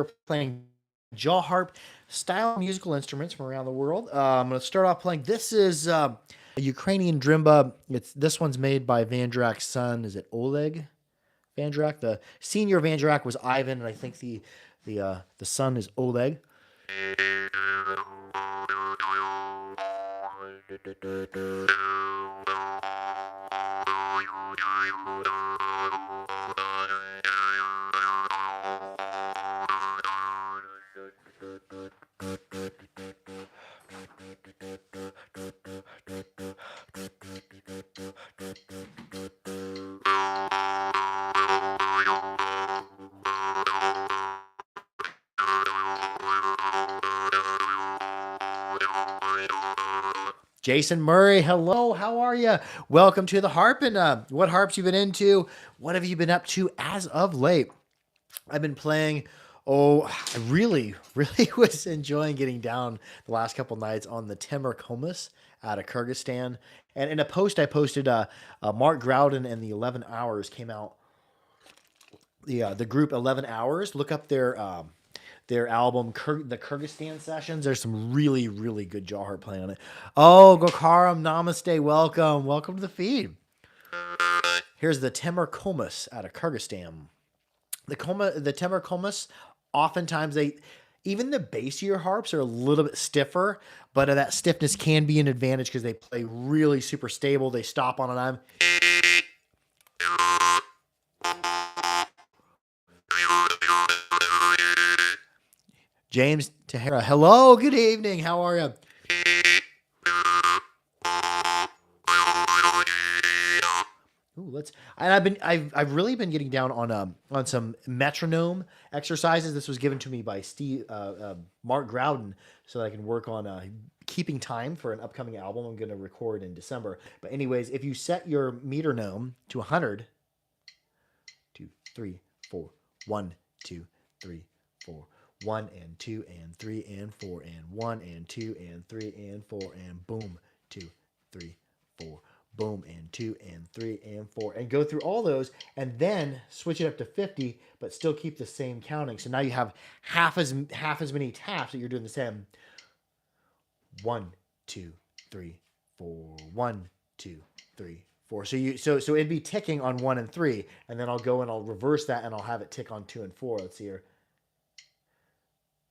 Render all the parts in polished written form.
are playing jaw harp style musical instruments from around the world. I'm going to start off playing. This is a Ukrainian drimba. This one's made by Vandrak's son. Is it Oleg Vandrak? The senior Vandrak was Ivan, and I think the son is Oleg. Jason Murray, hello, how are you? Welcome to the harp, and what harps you been into? What have you been up to as of late? I've been playing. Oh, I really, really was enjoying getting down the last couple nights on the Temur Komus out of Kyrgyzstan. And in a post I posted, Mark Groudon and the 11 Hours came out. The group 11 Hours. Look up their album, the Kyrgyzstan Sessions. There's some really, really good jaw harp playing on it. Oh, Gokaram, namaste, welcome. Welcome to the feed. Here's the Temur Komus out of Kyrgyzstan. The Temur Komus, oftentimes even the bassier harps are a little bit stiffer, but that stiffness can be an advantage because they play really super stable. They stop on a dime. James Tahara, hello, good evening. How are you? Ooh, I've really been getting down on some metronome exercises. This was given to me by Mark Groudon, so that I can work on keeping time for an upcoming album I'm going to record in December. But anyways, if you set your metronome to 100, 2, 3, 4, 1, 2, 3, 4. 1 and 2 and 3 and 4 and 1 and 2 and 3 and 4 and boom, 2, 3, 4, boom, and 2 and 3 and 4, and go through all those, and then switch it up to 50, but still keep the same counting. So now you have half as many taps that you're doing the same. 1, 2, 3, 4, 1, 2, 3, 4. So it'd be ticking on 1 and 3, and then I'll go and I'll reverse that and I'll have it tick on 2 and 4. Let's see here.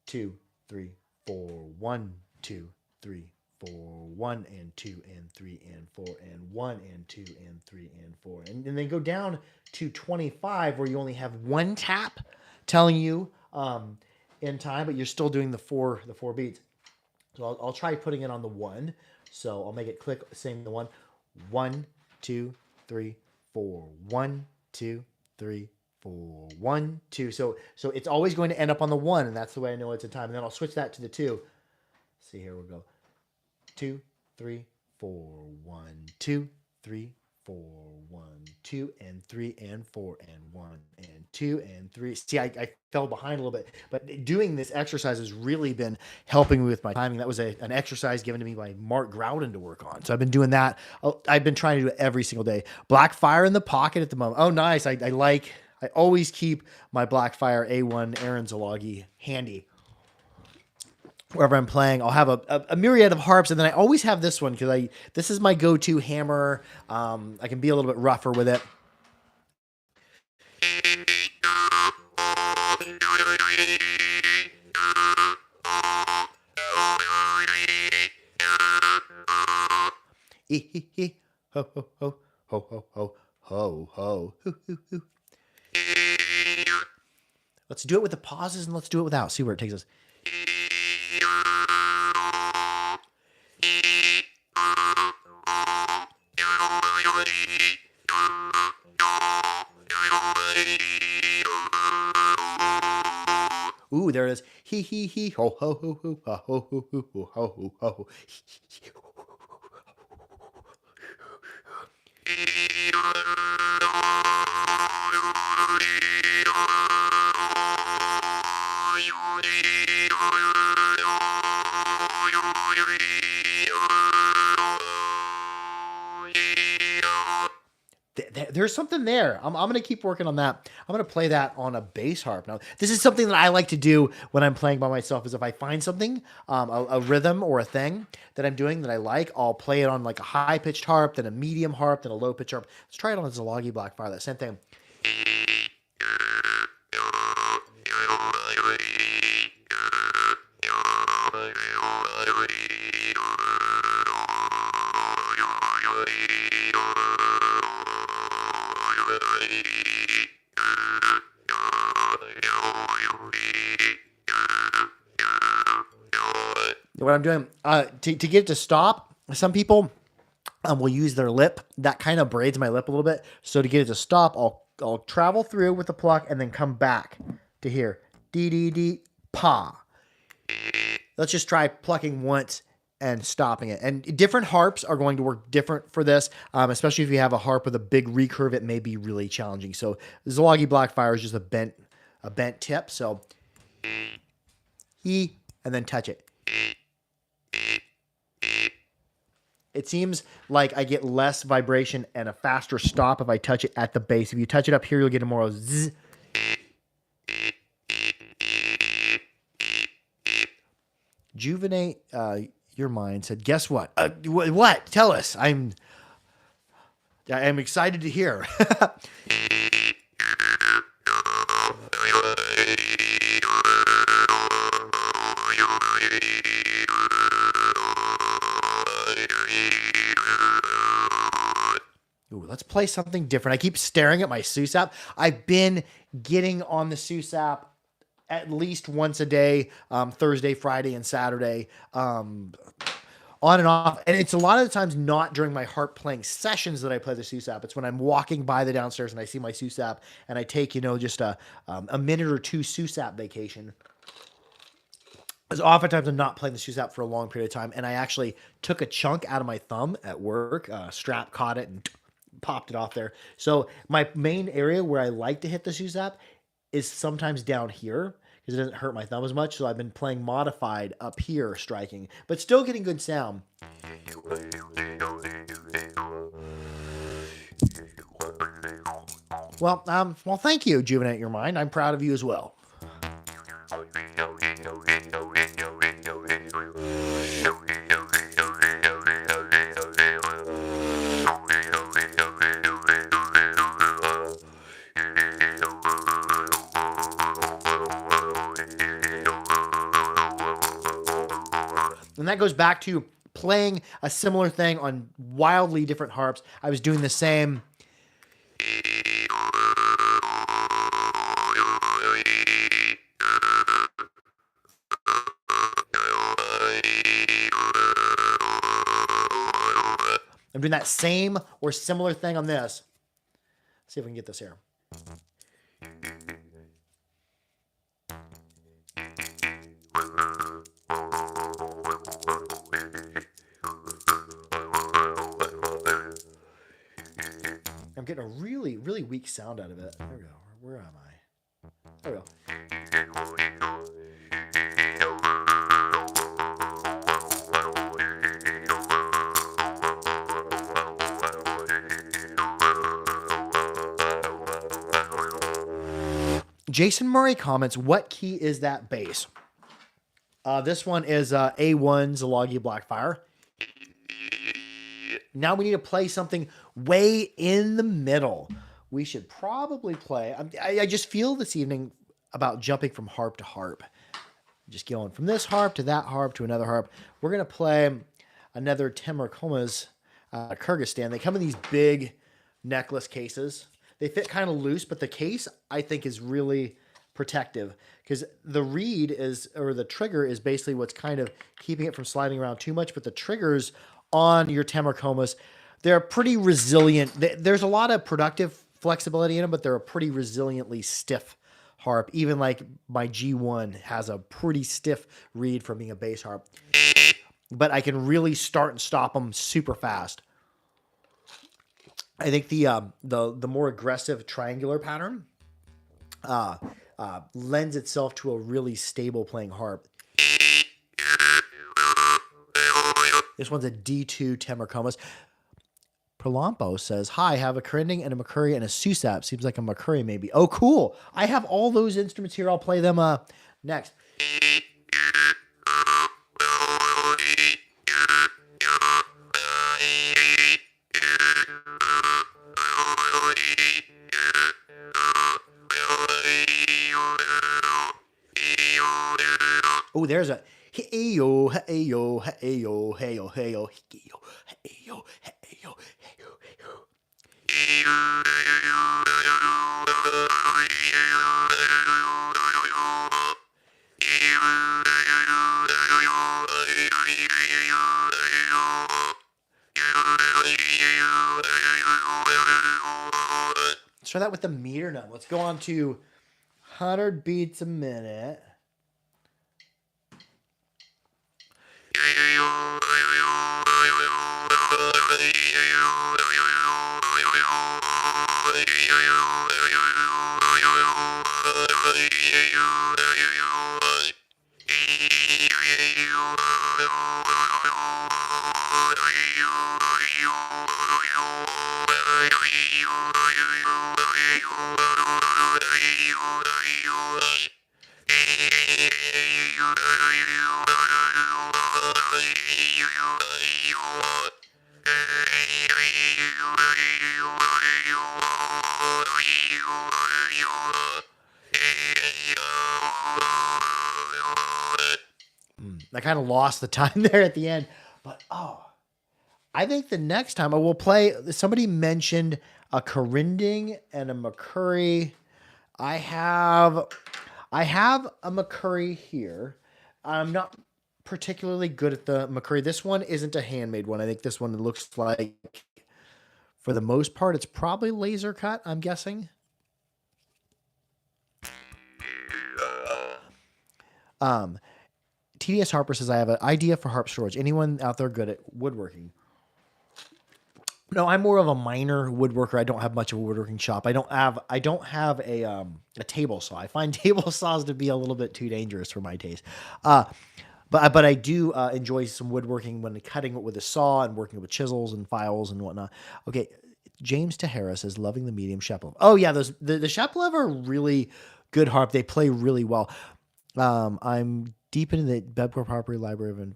2, 3, 4, 1, 2, 3, 4, 1 and 2 and 3 and 4 and 1 and 2 and 3 and 4. And then go down to 25 where you only have one tap telling you in time, but you're still doing the four beats. So I'll try putting it on the 1. So I'll make it click saying the 1. 1, 2, 3, 4. 1, 2, 3, 4, 1, 2. So it's always going to end up on the 1, and that's the way I know it's a time. And then I'll switch that to the 2. See here, we'll go 2, 3, 4, 1, 2, 3, 4, 1, 2, and 3 and 4 and 1 and 2 and 3. See, I fell behind a little bit, but doing this exercise has really been helping me with my timing. That was an exercise given to me by Mark Groudon to work on. So I've been doing that. I've been trying to do it every single day. Black Fire in the pocket at the moment. Oh, nice. I always keep my Blackfire A1 Aaron Zalagi handy. Wherever I'm playing, I'll have a myriad of harps, and then I always have this one because this is my go-to hammer. I can be a little bit rougher with it. Ho ho ho ho ho ho ho ho ho ho. Let's do it with the pauses and let's do it without. See where it takes us. Ooh, there it is. He he ho ho ho ho ho ho ho ho ho ho ho. there's something there. I'm going to keep working on that. I'm going to play that on a bass harp. Now, this is something that I like to do when I'm playing by myself, is if I find something, a rhythm or a thing that I'm doing that I like, I'll play it on like a high-pitched harp, then a medium harp, then a low-pitched harp. Let's try it on a Zalagi Blackfire, that same thing. What I'm doing to get it to stop, some people will use their lip. That kind of braids my lip a little bit. So to get it to stop, I'll travel through with the pluck and then come back to here. Dee dee dee pa. Let's just try plucking once and stopping it. And different harps are going to work different for this, especially if you have a harp with a big recurve. It may be really challenging. So Zalagi Blackfire is just a bent tip. So E and then touch it. It seems like I get less vibration and a faster stop if I touch it at the base. If you touch it up here, you'll get a more zzz. Juvenate your mind said, guess what? What? Tell us. I'm excited to hear. Ooh, let's play something different. I keep staring at my Sousap. I've been getting on the Sousap at least once a day, Thursday, Friday, and Saturday, on and off. And it's a lot of the times not during my harp playing sessions that I play the Sousap. It's when I'm walking by the downstairs and I see my Sousap and I take, just a minute or two Sousap vacation. Because oftentimes I'm not playing the Sousap for a long period of time. And I actually took a chunk out of my thumb at work, strap caught it and popped it off there. So my main area where I like to hit the Sousap is sometimes down here, because it doesn't hurt my thumb as much. So I've been playing modified up here, striking, but still getting good sound. Well, thank you, Juvenate Your Mind. I'm proud of you as well. And that goes back to playing a similar thing on wildly different harps. I was doing the same. I'm doing that same or similar thing on this. Let's see if we can get this here. I'm getting a really, really weak sound out of it. There we go. Where am I? There we go. Jason Murray comments, what key is that bass? This one is A1 Zalagi Blackfire. Now we need to play something way in the middle. We should probably play. I just feel this evening about jumping from harp to harp. Just going from this harp to that harp to another harp. We're going to play another Temerkomas Kyrgyzstan. They come in these big necklace cases. They fit kind of loose, but the case, I think, is really protective because the reed is, or the trigger is basically what's kind of keeping it from sliding around too much, but the triggers on your Temerkomas, they're pretty resilient. There's a lot of productive flexibility in them, but they're a pretty resiliently stiff harp. Even like my G1 has a pretty stiff reed from being a bass harp, but I can really start and stop them super fast. I think the more aggressive triangular pattern lends itself to a really stable playing harp. This one's a D2 Temerkomas. Prolompo says, hi, have a Kyrgyz and a Mccuri and a Sousap. Seems like a Mccuri maybe. Oh, cool. I have all those instruments here. I'll play them next. Oh, there's a hey-yo, hey-yo, hey-yo, hey-yo, hey-yo, hey-yo, hey-yo, hey-yo, hey-yo. Let's try that with the metronome. Let's go on to 100 beats a minute. I kind of lost the time there at the end, but I think the next time I will play. Somebody mentioned a Kyrgyz and a Mccuri. I have a Mccuri here. I'm not particularly good at the Mccuri. This one isn't a handmade one. I think this one looks like, for the most part, it's probably laser cut, I'm guessing. TDS Harper says, I have an idea for harp storage. Anyone out there good at woodworking? No, I'm more of a minor woodworker. I don't have much of a woodworking shop. I don't have a table saw. I find table saws to be a little bit too dangerous for my taste. But I do enjoy some woodworking when cutting it with a saw and working with chisels and files and whatnot. Okay, James Tahara says, loving the medium Sheplev. Oh yeah, the Sheplev are really good harp. They play really well. I'm deep into the Bebcore Property Library of.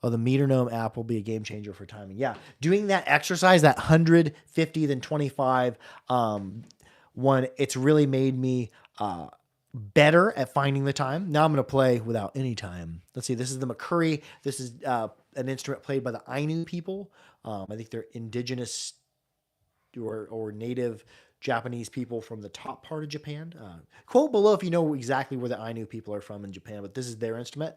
Oh, the Metronome app will be a game changer for timing. Yeah, doing that exercise, that 150, then 25 one, it's really made me better at finding the time. Now I'm going to play without any time. Let's see. This is the Mccuri. This is an instrument played by the Ainu people. I think they're indigenous or native Japanese people from the top part of Japan. Quote below if you know exactly where the Ainu people are from in Japan, but this is their instrument.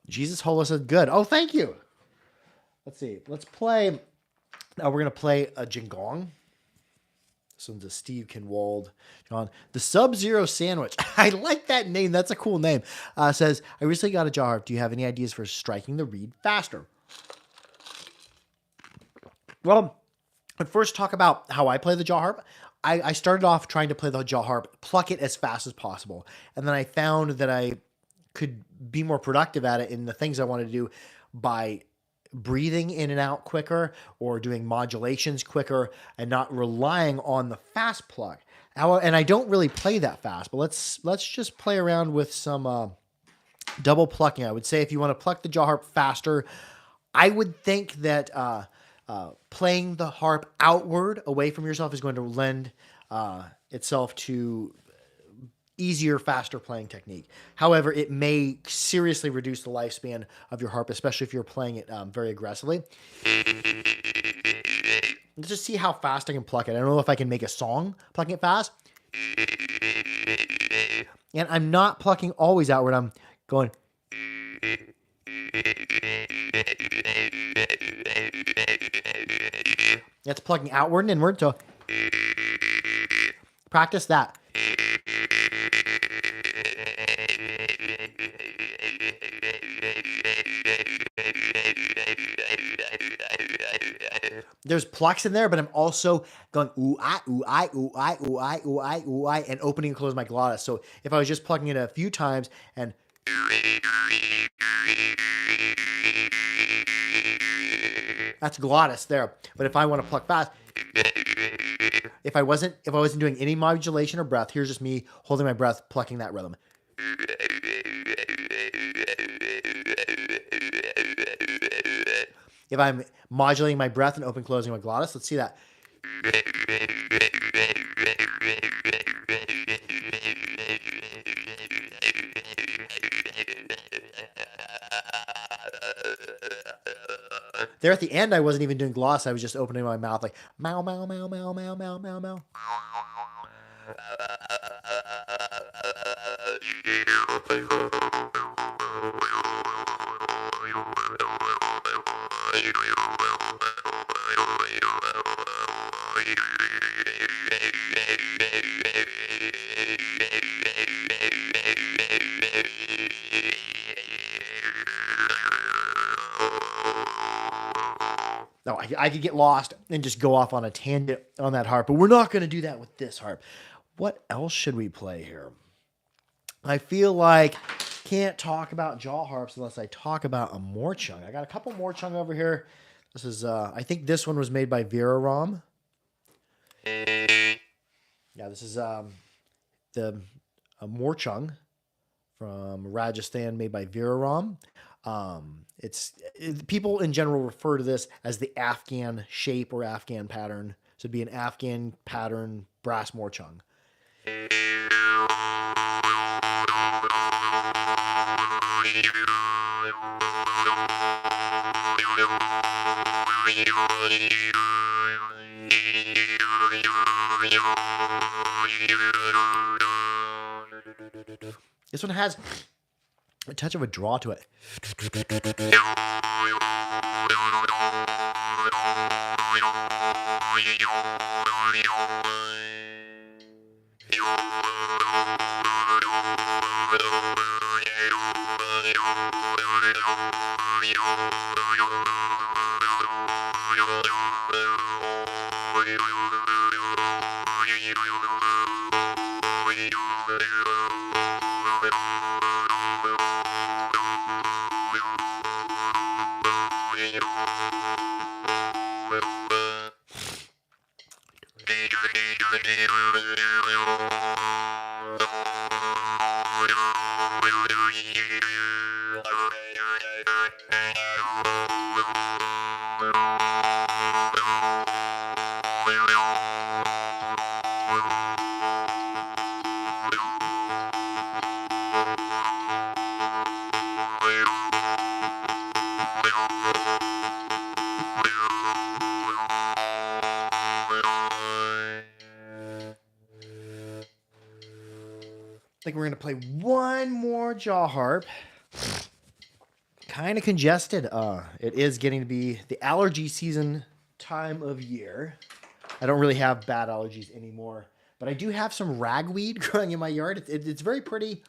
Jesus Hola said good. Oh, thank you. Let's see. Let's play. Now we're going to play a jingong. This one's a Steve Kinwald. The Sub-Zero Sandwich. I like that name. That's a cool name. Says, I recently got a jaw harp. Do you have any ideas for striking the reed faster? Well, I'd first talk about how I play the jaw harp. I started off trying to play the jaw harp, pluck it as fast as possible. And then I found that I could be more productive at it in the things I wanted to do by breathing in and out quicker or doing modulations quicker and not relying on the fast pluck. And I don't really play that fast, but let's just play around with some double plucking. I would say if you want to pluck the jaw harp faster, I would think that playing the harp outward away from yourself is going to lend itself to easier, faster playing technique. However, it may seriously reduce the lifespan of your harp, especially if you're playing it very aggressively. Let's just see how fast I can pluck it. I don't know if I can make a song plucking it fast. And I'm not plucking always outward. I'm going. That's plugging outward and inward, so practice that. There's plucks in there, but I'm also going ooh, I, ooh, I, ooh, I, ooh, I, ooh, I, ooh, I, and opening and closing my glottis. So if I was just plucking it a few times and that's glottis there. But if I want to pluck fast, if I wasn't doing any modulation or breath, here's just me holding my breath, plucking that rhythm. If I'm modulating my breath and open closing my glottis, let's see that. There at the end, I wasn't even doing gloss. I was just opening my mouth like meow, meow, meow, meow, meow, meow, meow, meow. No, I could get lost and just go off on a tangent on that harp, but we're not going to do that with this harp. What else should we play here? I feel like can't talk about jaw harps unless I talk about a morchung. I got a couple morchung over here. This is, I think this one was made by Viraram. Yeah, this is a morchung from Rajasthan made by Viraram. People in general refer to this as the Afghan shape or Afghan pattern. So it'd be an Afghan pattern brass morchung. This one has a touch of a draw to it. I think we're going to play one more jaw harp. Kind of congested. It is getting to be the allergy season time of year. I don't really have bad allergies anymore, but I do have some ragweed growing in my yard. It's very pretty.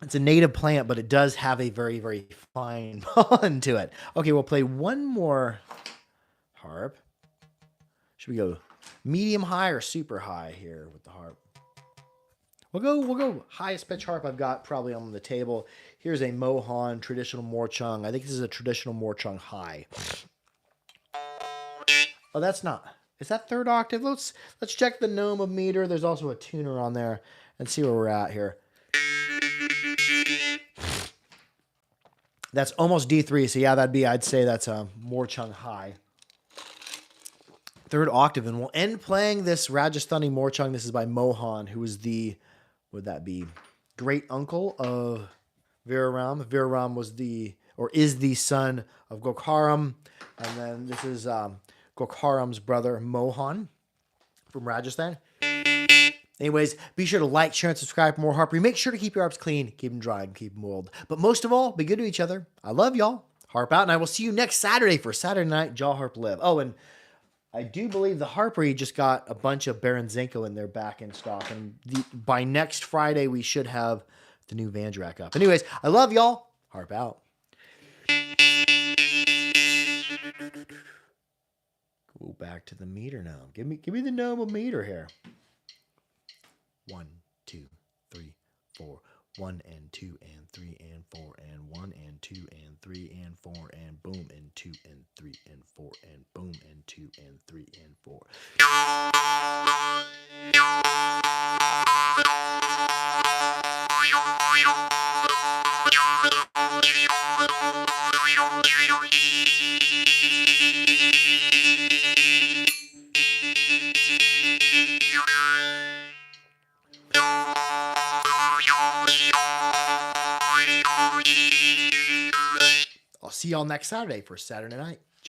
It's a native plant, but it does have a very, very fine pollen to it. Okay, we'll play one more harp. Should we go medium high or super high here with the harp? We'll go highest pitch harp I've got probably on the table. Here's a Mohan traditional morchung. I think this is a traditional morchung high. Oh, that's not. Is that third octave? Let's check the gnome meter. There's also a tuner on there and see where we're at here. That's almost D3. So yeah, I'd say that's a morchung high. Third octave, and we'll end playing this Rajasthani morchung. This is by Mohan, who is the, would that be, great uncle of Viraram. Viraram was is the son of Gokharam, and then this is Gokharam's brother Mohan from Rajasthan. Anyways, be sure to like, share, and subscribe for more harpery. Make sure to keep your harps clean, keep them dry, and keep them oiled. But most of all, be good to each other. I love y'all. Harp out, and I will see you next Saturday for Saturday Night Jaw Harp Live. Oh, and I do believe the Harpery just got a bunch of Barenzenko in their back in stock. And by next Friday, we should have the new Vandrak up. Anyways, I love y'all. Harp out. Go back to the meter now. Give me the normal meter here. 1, 2, 3, 4. 1 and 2 and 3 and 4 and 1 and 2 and 3 and 4 and boom and 2 and 3 and 4 and boom and 2 and 3 and 4. I'll see y'all next Saturday for Saturday Night.